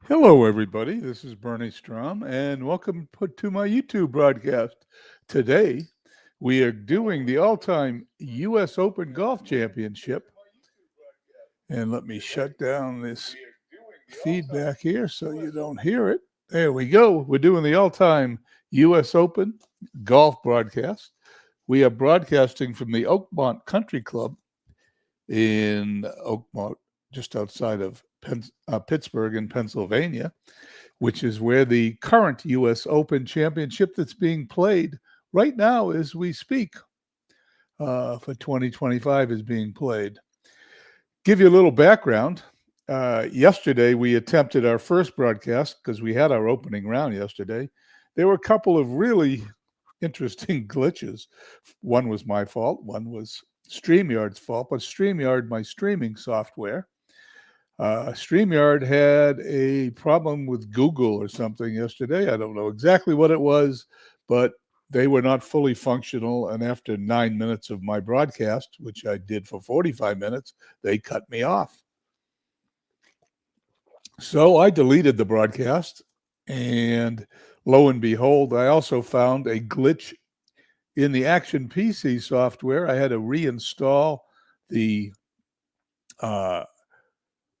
Hello, everybody. This is Bernie Strom, and welcome to my YouTube broadcast. Today, we are doing the all-time U.S. Open Golf Championship. And let me shut down this feedback here so you don't hear it. There we go. We're doing the all-time U.S. Open Golf broadcast. We are broadcasting from the Oakmont Country Club in Oakmont, just outside of Pittsburgh in Pennsylvania, which is where the current U.S. Open Championship that's being played right now as we speak for 2025 is being played. Give you a little background. Yesterday, we attempted our first broadcast because we had our opening round yesterday. There were a couple of really interesting glitches. One was my fault. One was StreamYard's fault, but StreamYard, my streaming software, StreamYard had a problem with Google or something yesterday. I don't know exactly what it was, but they were not fully functional. And after 9 minutes of my broadcast, which I did for 45 minutes, they cut me off. So I deleted the broadcast, and lo and behold, I also found a glitch in the Action PC software. I had to reinstall the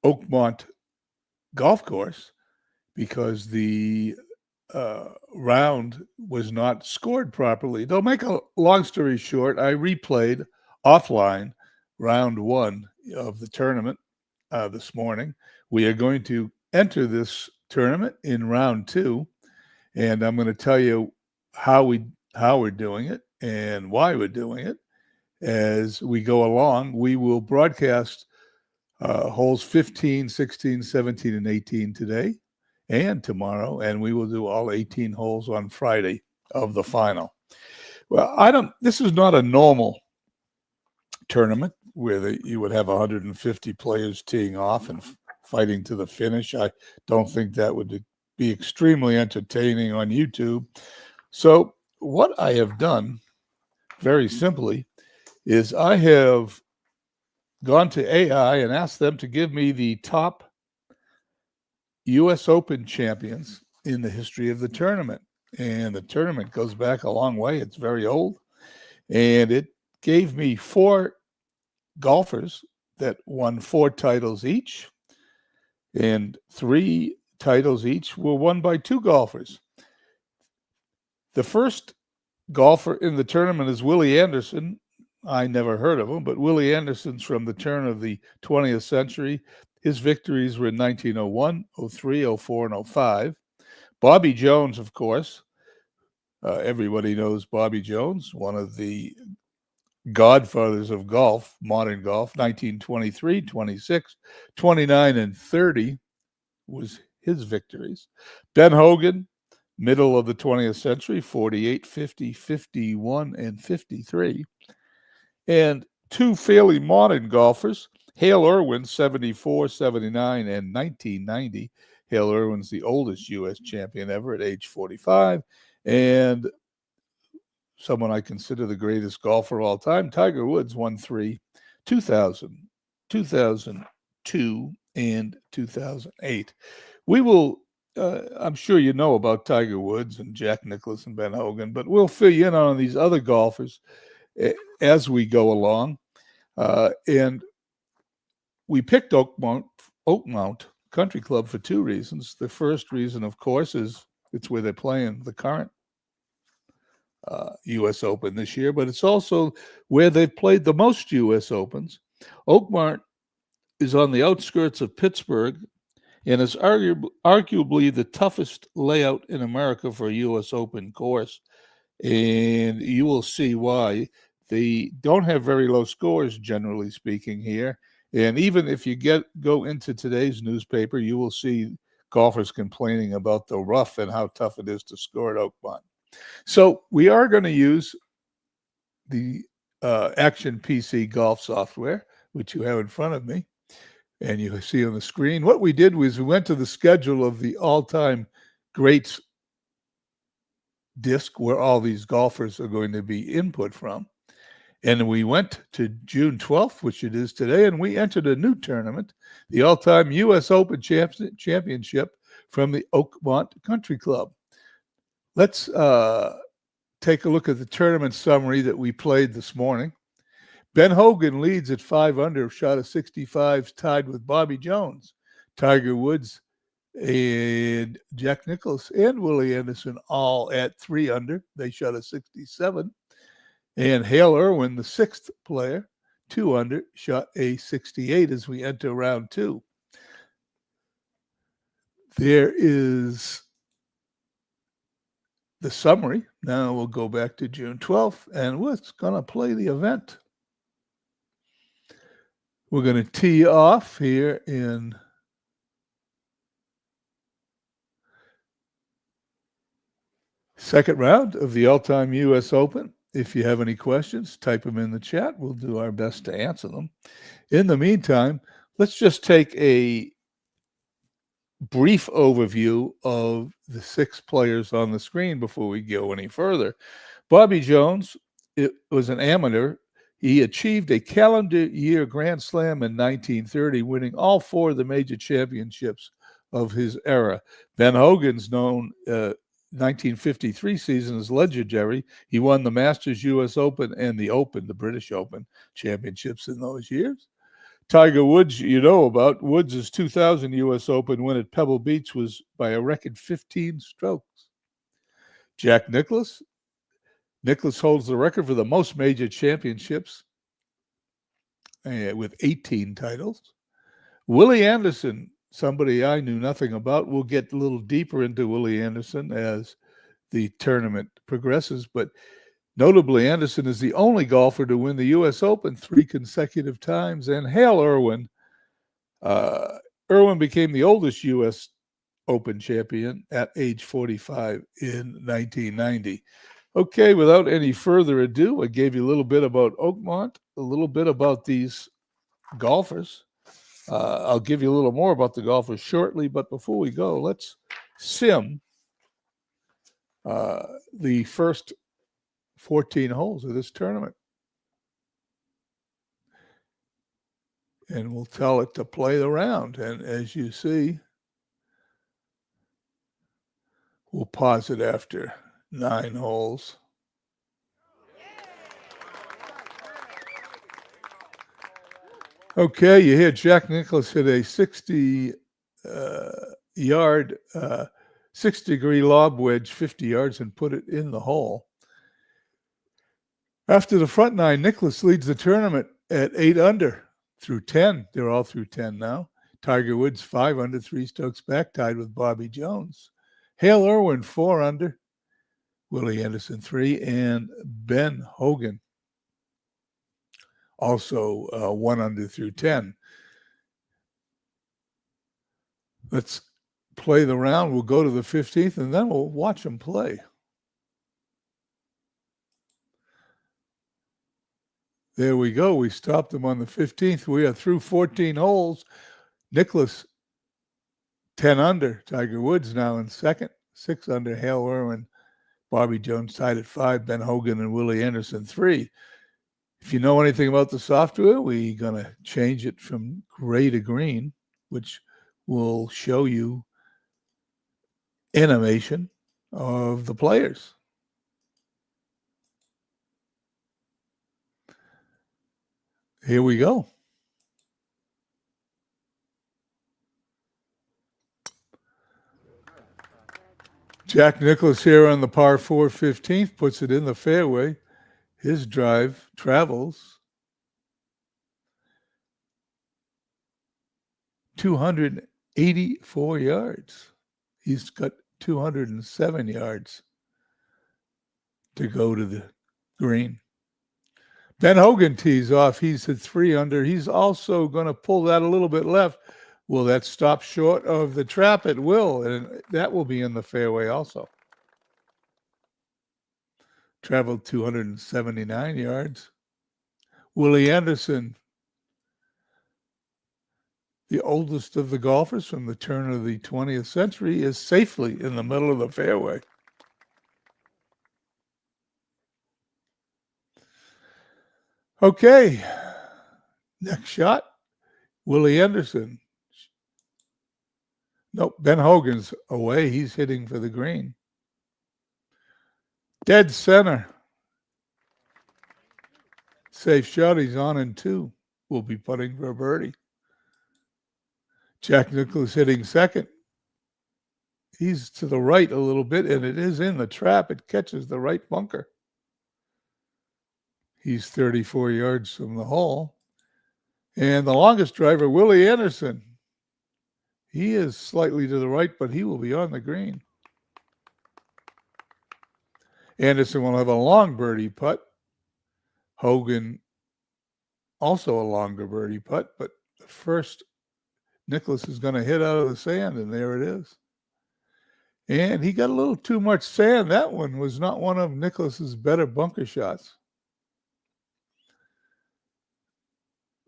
Oakmont golf course because the round was not scored properly. To make a long story short, I replayed offline round one of the tournament this morning. We are going to enter this tournament in round two, and I'm going to tell you how we're doing it and why we're doing it as we go along. We will broadcast holes 15, 16, 17, and 18 today and tomorrow, and we will do all 18 holes on Friday of the final. Well, this is not a normal tournament where you would have 150 players teeing off and fighting to the finish. I don't think that would be extremely entertaining on YouTube. So what I have done, very simply, is I have gone to AI and asked them to give me the top U.S. Open champions in the history of the tournament. And the tournament goes back a long way. It's very old. And it gave me 4 golfers that won 4 titles each. And 3 titles each were won by 2 golfers. The first golfer in the tournament is Willie Anderson. I never heard of him, but Willie Anderson's from the turn of the 20th century. His victories were in 1901, 03, 04, and 05. Bobby Jones, of course. Everybody knows Bobby Jones, one of the godfathers of golf, modern golf. 1923, 26, 29, and 30 was his victories. Ben Hogan, middle of the 20th century, 48, 50, 51, and 53. And 2 fairly modern golfers, Hale Irwin, 74, 79, and 1990. Hale Irwin's the oldest U.S. champion ever at age 45. And someone I consider the greatest golfer of all time, Tiger Woods, won 3, 2000, 2002, and 2008. We will, I'm sure you know about Tiger Woods and Jack Nicklaus and Ben Hogan, but we'll fill you in on these other golfers as we go along. And we picked Oakmont Country Club for 2 reasons. The first reason, of course, is it's where they're playing the current U.S. Open this year, but it's also where they've played the most U.S. Opens. Oakmont is on the outskirts of Pittsburgh and is arguably the toughest layout in America for a U.S. Open course. And you will see why. They don't have very low scores, generally speaking, here. And even if you go into today's newspaper, you will see golfers complaining about the rough and how tough it is to score at Oakmont. So we are going to use the Action PC golf software, which you have in front of me, and you see on the screen. What we did was we went to the schedule of the all-time greats disc where all these golfers are going to be input from. And we went to June 12th, which it is today, and we entered a new tournament, the all-time U.S. Open Championship from the Oakmont Country Club. Let's take a look at the tournament summary that we played this morning. Ben Hogan leads at 5 under, shot of 65, tied with Bobby Jones. Tiger Woods and Jack Nicklaus and Willie Anderson all at 3 under. They shot a 67. And Hale Irwin, the sixth player, 2 under, shot a 68 as we enter round 2. There is the summary. Now we'll go back to June 12th, and we're going to play the event. We're going to tee off here in second round of the All-Time U.S. Open. If you have any questions, type them in the chat. We'll do our best to answer them. In the meantime, let's just take a brief overview of the 6 players on the screen before we go any further. Bobby Jones, it was an amateur. He achieved a calendar year Grand Slam in 1930, winning all 4 of the major championships of his era. Ben Hogan's known 1953 season is legendary. He won the Masters U.S. Open and the Open, the British Open championships in those years. Tiger Woods, you know about. Woods' 2000 U.S. Open win at Pebble Beach was by a record 15 strokes. Jack Nicklaus. Nicklaus holds the record for the most major championships with 18 titles. Willie Anderson, somebody I knew nothing about. We'll get a little deeper into Willie Anderson as the tournament progresses, but notably, Anderson is the only golfer to win the U.S. Open 3 consecutive times. And Hale Irwin, Irwin became the oldest U.S. Open champion at age 45 in 1990. Okay, without any further ado, I gave you a little bit about Oakmont, a little bit about these golfers. I'll give you a little more about the golfers shortly, but before we go, let's sim the first 14 holes of this tournament. And we'll tell it to play the round. And as you see, we'll pause it after 9 holes. Okay, you hear Jack Nicklaus hit a 60-yard, 6-degree lob wedge, 50 yards, and put it in the hole. After the front 9, Nicklaus leads the tournament at 8 under through 10. They're all through 10 now. Tiger Woods 5 under, 3 strokes back, tied with Bobby Jones. Hale Irwin 4 under, Willie Anderson 3, and Ben Hogan also 1 under through 10. Let's play the round. We'll go to the 15th, and then we'll watch them play. There we go. We stopped them on the 15th. We are through 14 holes. Nicklaus 10 under. Tiger Woods now in second. 6 under. Hale Irwin. Bobby Jones tied at 5. Ben Hogan and Willie Anderson 3. If you know anything about the software, we're going to change it from gray to green, which will show you animation of the players. Here we go. Jack Nicklaus here on the par 4 15th, puts it in the fairway. His drive travels 284 yards. He's got 207 yards to go to the green. Ben Hogan tees off. He's at 3 under. He's also going to pull that a little bit left. Will that stop short of the trap? It will, and that will be in the fairway also. Traveled 279 yards. Willie Anderson, the oldest of the golfers from the turn of the 20th century, is safely in the middle of the fairway. Okay, next shot, Willie Anderson. Nope, Ben Hogan's away. He's hitting for the green. Dead center. Safe shot. He's on in 2. Will be putting for a birdie. Jack Nicklaus hitting second. He's to the right a little bit, and it is in the trap. It catches the right bunker. He's 34 yards from the hole. And the longest driver, Willie Anderson. He is slightly to the right, but he will be on the green. Anderson will have a long birdie putt. Hogan also a longer birdie putt, but first Nicklaus is going to hit out of the sand, and there it is. And he got a little too much sand. That one was not one of Nicklaus's better bunker shots.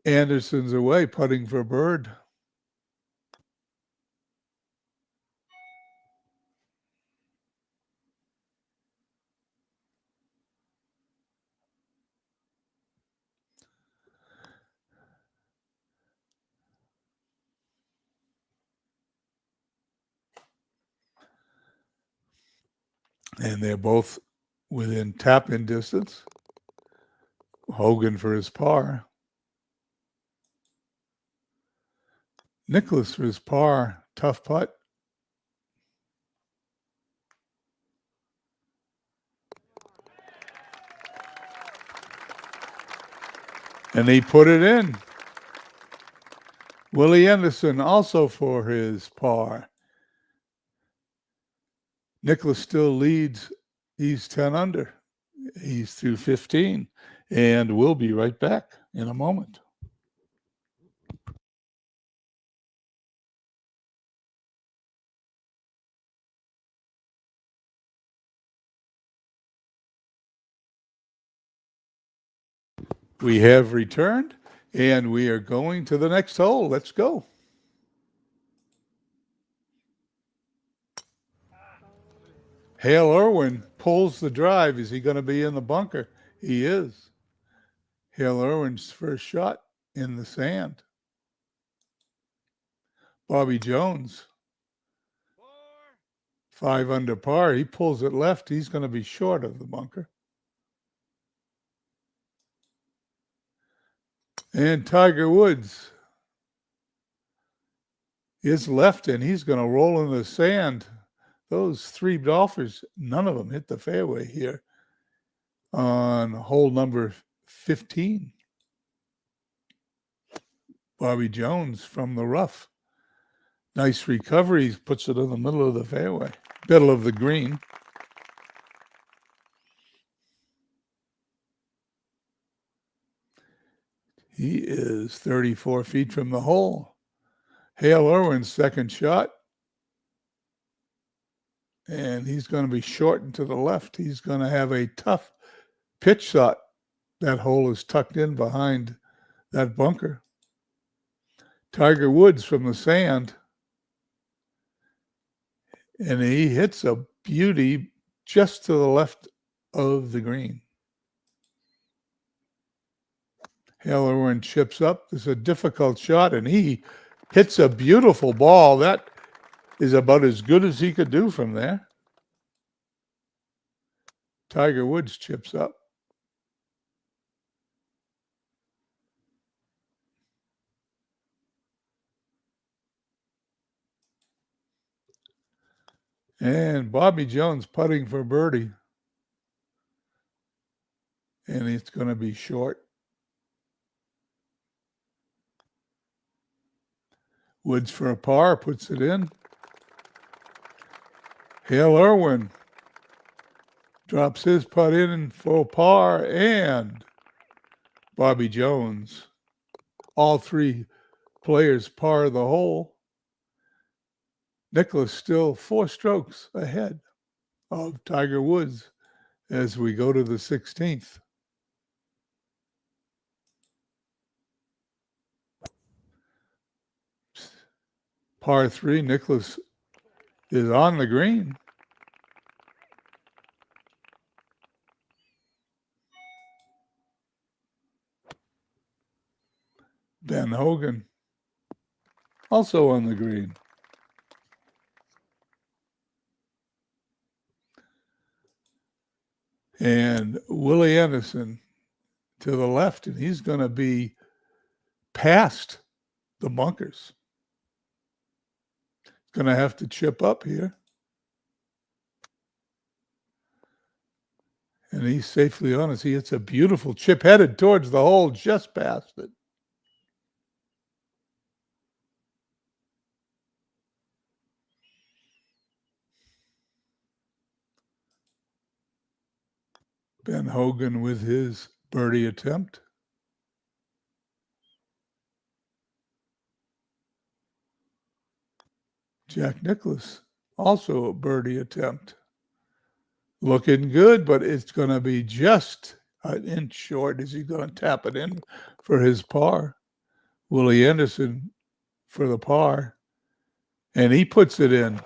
Anderson's away, putting for bird. And they're both within tap-in distance. Hogan for his par. Nicklaus for his par. Tough putt. And he put it in. Willie Anderson also for his par. Nicklaus still leads. He's 10 under. He's through 15. And we'll be right back in a moment. We have returned, and we are going to the next hole. Let's go. Hale Irwin pulls the drive. Is he going to be in the bunker? He is. Hale Irwin's first shot in the sand. Bobby Jones, 5 under par. He pulls it left. He's going to be short of the bunker. And Tiger Woods is left, and he's going to roll in the sand. Those 3 golfers, none of them hit the fairway here on hole number 15. Bobby Jones from the rough. Nice recovery. He puts it in the middle of the fairway, middle of the green. He is 34 feet from the hole. Hale Irwin's second shot. And he's going to be shortened to the left. He's going to have a tough pitch shot. That hole is tucked in behind that bunker. Tiger Woods from the sand. And he hits a beauty just to the left of the green. Hale Irwin chips up. It's a difficult shot, and he hits a beautiful ball. That is about as good as he could do from there. Tiger Woods chips up. And Bobby Jones putting for birdie. And it's going to be short. Woods for a par, puts it in. Hale Irwin drops his putt in for par, and Bobby Jones. All 3 players par the hole. Nicklaus still 4 strokes ahead of Tiger Woods as we go to the 16th. Par 3, Nicklaus is on the green. Ben Hogan also on the green. And Willie Anderson to the left, and he's going to be past the bunkers. Going to have to chip up here. And he's safely on as he hits a beautiful chip headed towards the hole, just past it. Ben Hogan with his birdie attempt. Jack Nicklaus, also a birdie attempt. Looking good, but it's going to be just an inch short. Is he going to tap it in for his par? Willie Anderson for the par. And he puts it in.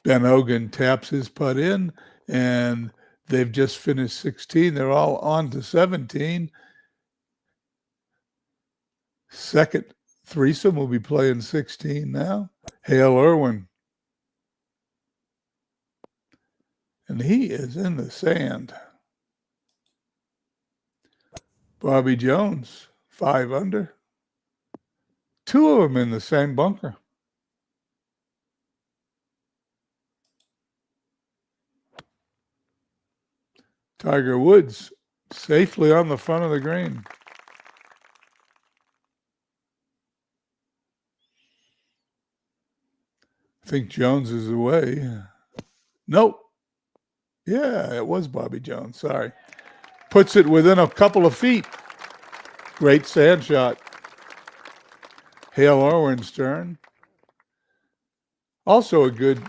Ben Hogan taps his putt in, and they've just finished 16. They're all on to 17. Second threesome will be playing 16 now. Hale Irwin. And he is in the sand. Bobby Jones, 5 under. 2 of them in the same bunker. Tiger Woods safely on the front of the green. I think Jones is away. Nope. Yeah, it was Bobby Jones. Sorry. Puts it within a couple of feet. Great sand shot. Hale Irwin's turn. Also a good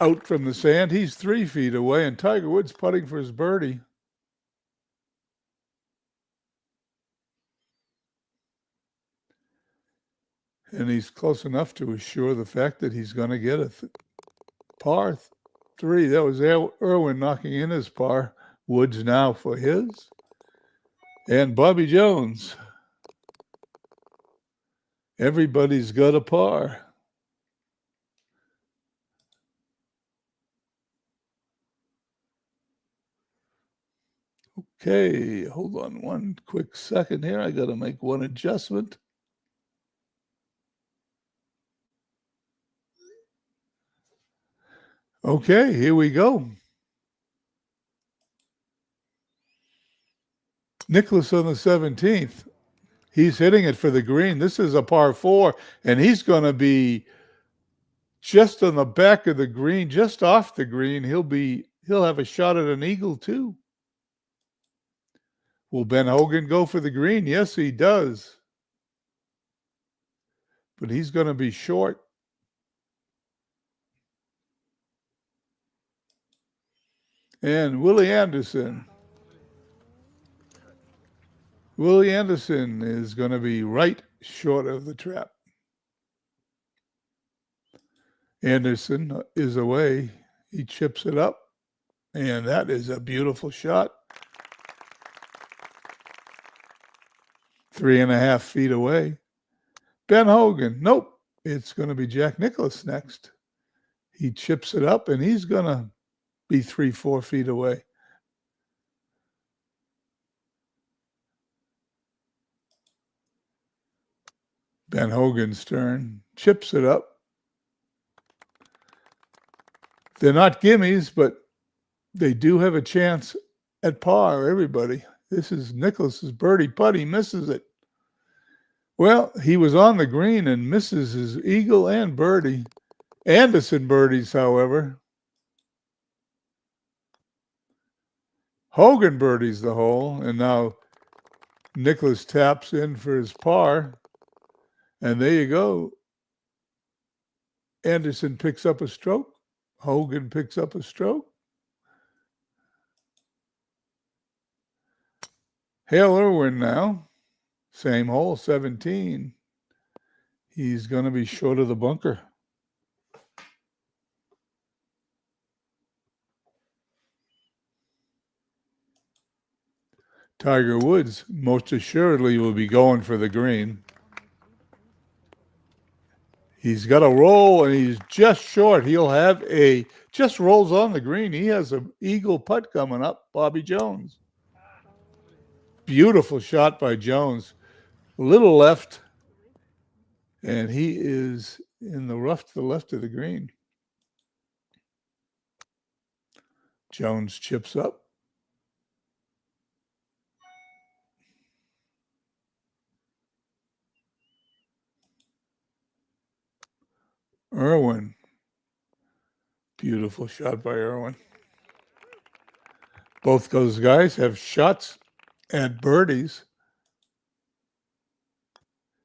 out from the sand. He's 3 feet away, and Tiger Woods putting for his birdie. And he's close enough to assure the fact that he's going to get a par 3. That was Irwin knocking in his par. Woods now for his. And Bobby Jones. Everybody's got a par. Okay, hold on one quick second here. I got to make one adjustment. Okay, here we go. Nicklaus on the 17th. He's hitting it for the green. This is a par 4, and he's going to be just on the back of the green, just off the green. He'll have a shot at an eagle too. Will Ben Hogan go for the green? Yes, he does. But he's going to be short. And Willie Anderson. Willie Anderson is going to be right short of the trap. Anderson is away. He chips it up, and that is a beautiful shot. 3.5 feet away. Ben Hogan. Nope. It's going to be Jack Nicklaus next. He chips it up, and he's going to be 3-4 feet away. Ben Hogan's turn. Chips it up. They're not gimmies, but they do have a chance at par, everybody. This is Nicklaus's birdie putt. He misses it. Well, he was on the green and misses his eagle and birdie. Anderson birdies, however. Hogan birdies the hole, and now Nicklaus taps in for his par. And there you go. Anderson picks up a stroke. Hogan picks up a stroke. Hale Irwin now. Same hole, 17. He's going to be short of the bunker. Tiger Woods most assuredly will be going for the green. He's got a roll, and he's just short. He'll have just rolls on the green. He has an eagle putt coming up, Bobby Jones. Beautiful shot by Jones. A little left, and he is in the rough to the left of the green. Jones chips up. Irwin. Beautiful shot by Irwin. Both those guys have shots at birdies.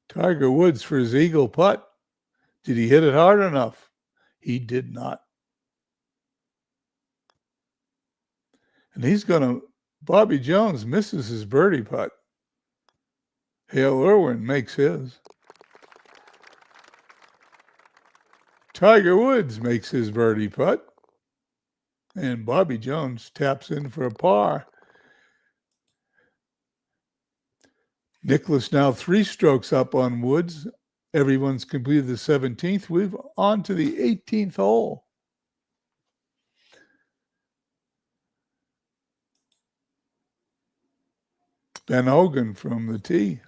Tiger Woods for his eagle putt. Did he hit it hard enough? He did not. And Bobby Jones misses his birdie putt. Hale Irwin makes his. Tiger Woods makes his birdie putt. And Bobby Jones taps in for a par. Nicklaus now 3 strokes up on Woods. Everyone's completed the 17th. We're on to the 18th hole. Ben Hogan from the tee.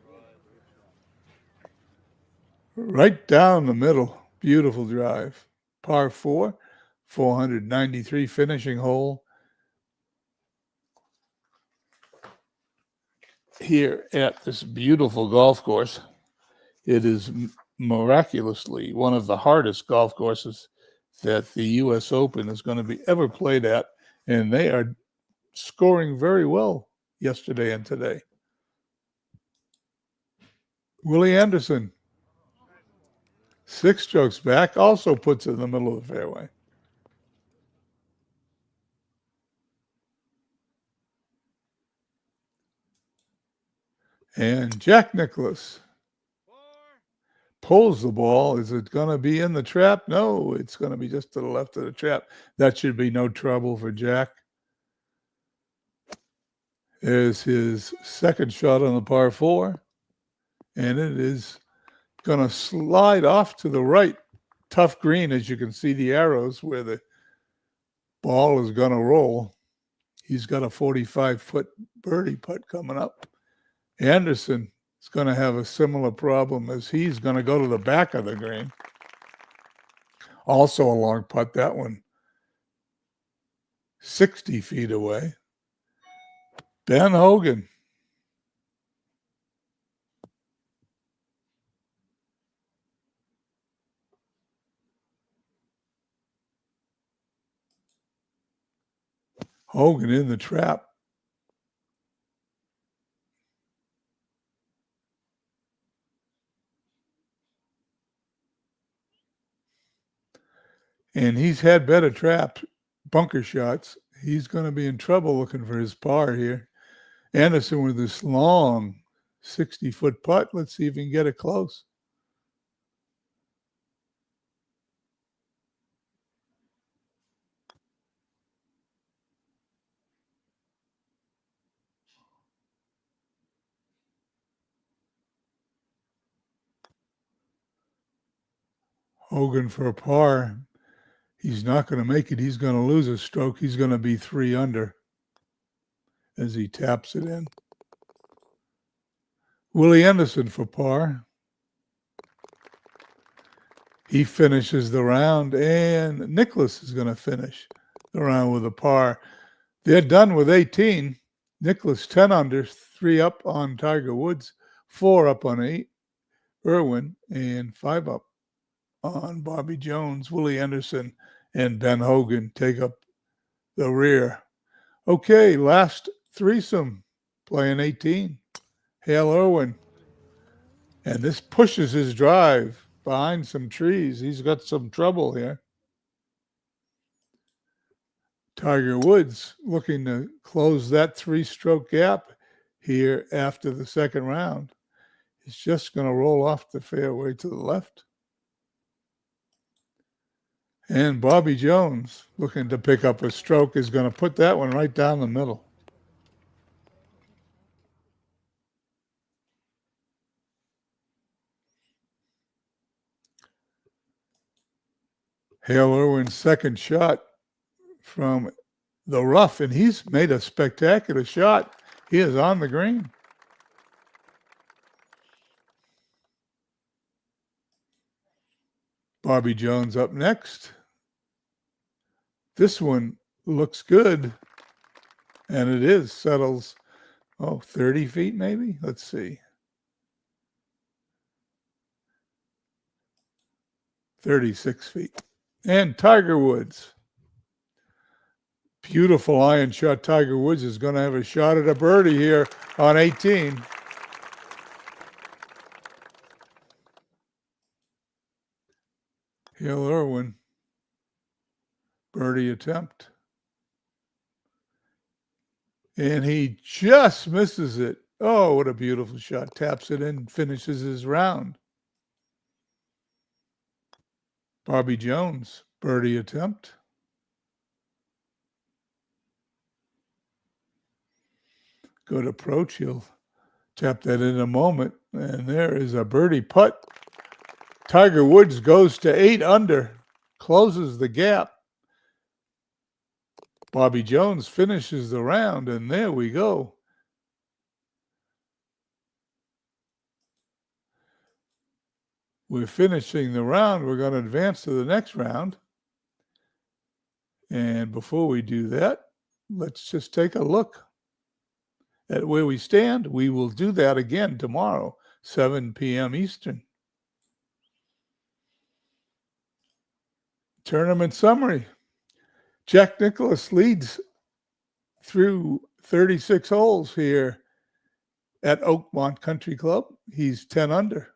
Right down the middle. Beautiful drive. Par 4, 493 finishing hole here at this beautiful golf course. It is miraculously one of the hardest golf courses that the U.S. Open is going to be ever played at, and they are scoring very well yesterday and today. Willie Anderson, 6 strokes back, also puts it in the middle of the fairway. And Jack Nicklaus pulls the ball. Is it going to be in the trap? No, it's going to be just to the left of the trap. That should be no trouble for Jack. There's his second shot on the par 4. And it is going to slide off to the right. Tough green, as you can see the arrows where the ball is going to roll. He's got a 45-foot birdie putt coming up. Anderson is going to have a similar problem as he's going to go to the back of the green. Also a long putt, that one 60 feet away. Ben Hogan. Hogan in the trap. And he's had better traps, bunker shots. He's going to be in trouble looking for his par here. Anderson with this long 60-foot putt. Let's see if he can get it close. Hogan for a par. He's not going to make it. He's going to lose a stroke. He's going to be 3 under as he taps it in. Willie Anderson for par. He finishes the round, and Nicklaus is going to finish the round with a par. They're done with 18. Nicklaus 10 under, 3 up on Tiger Woods, 4 up on Irwin, and 5 up on Bobby Jones. Willie Anderson and Ben Hogan take up the rear. Okay, last threesome, playing 18. Hale Irwin. And this pushes his drive behind some trees. He's got some trouble here. Tiger Woods looking to close that 3-stroke gap here after the second round. He's just going to roll off the fairway to the left. And Bobby Jones, looking to pick up a stroke, is going to put that one right down the middle. Hale Irwin's second shot from the rough, and he's made a spectacular shot. He is on the green. Bobby Jones up next. This one looks good, and it is. Settles, 30 feet maybe? Let's see. 36 feet. And Tiger Woods. Beautiful iron shot. Tiger Woods is going to have a shot at a birdie here on 18. Hale Irwin. Birdie attempt. And he just misses it. Oh, what a beautiful shot. Taps it in, finishes his round. Bobby Jones, birdie attempt. Good approach. He'll tap that in a moment. And there is a birdie putt. Tiger Woods goes to 8 under, closes the gap. Bobby Jones finishes the round, and there we go. We're finishing the round. We're going to advance to the next round. And before we do that, let's just take a look at where we stand. We will do that again tomorrow, 7 p.m. Eastern. Tournament summary. Jack Nicklaus leads through 36 holes here at Oakmont Country Club. He's 10 under.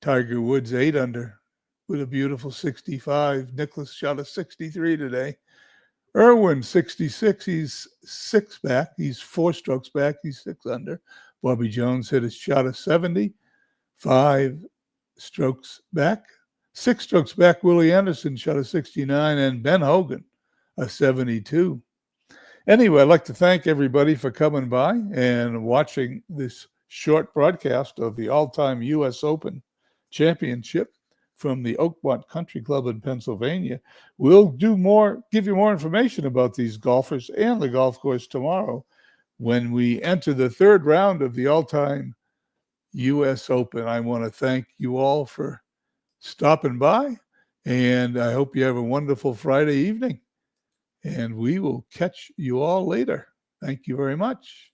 Tiger Woods 8 under with a beautiful 65. Nicklaus shot a 63 today. Irwin 66. He's 6 back. He's 4 strokes back. He's 6 under. Bobby Jones hit a shot of 70. 5 strokes back. 6 strokes back. Willie Anderson shot a 69, and Ben Hogan a 72. Anyway, I'd like to thank everybody for coming by and watching this short broadcast of the all-time U.S. Open Championship from the Oakmont Country Club in Pennsylvania. We'll give you more information about these golfers and the golf course tomorrow when we enter the third round of the all-time U.S. Open. I want to thank you all for stopping by, and I hope you have a wonderful Friday evening. And we will catch you all later. Thank you very much.